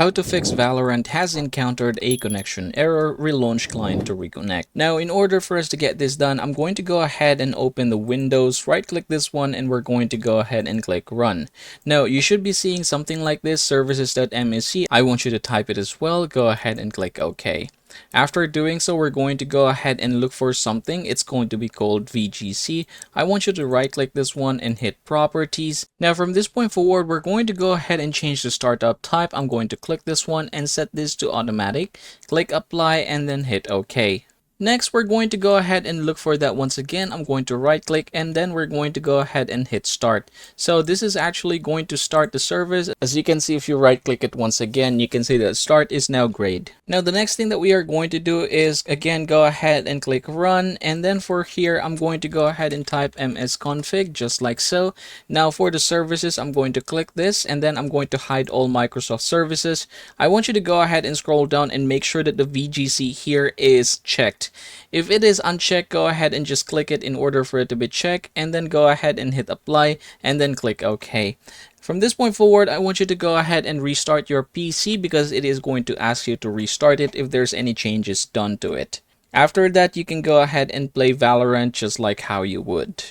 How to fix Valorant has encountered a connection error, relaunch client to reconnect. Now, in order for us to get this done, I'm going to go ahead and open the Windows, right click this one, and we're going to go ahead and click run. Now, you should be seeing something like this, services.msc. I want you to type it as well. Go ahead and click OK. After doing so, we're going to go ahead and look for something. It's going to be called VGC. I want you to right click this one and hit properties. Now from this point forward, we're going to go ahead and change the startup type. I'm going to click this one and set this to automatic. Click apply and then hit OK. Next, we're going to go ahead and look for that once again. I'm going to right click and then we're going to go ahead and hit start. So this is actually going to start the service. As you can see, if you right click it once again, you can see that start is now grayed. Now the next thing that we are going to do is again go ahead and click run, and then for here I'm going to go ahead and type msconfig just like so. Now for the services, I'm going to click this and then I'm going to hide all Microsoft services. I want you to go ahead and scroll down and make sure that the VGC here is checked. If it is unchecked, go ahead and just click it in order for it to be checked, and then go ahead and hit apply and then click OK. From this point forward, I want you to go ahead and restart your PC because it is going to ask you to restart it if there's any changes done to it. After that, you can go ahead and play Valorant just like how you would.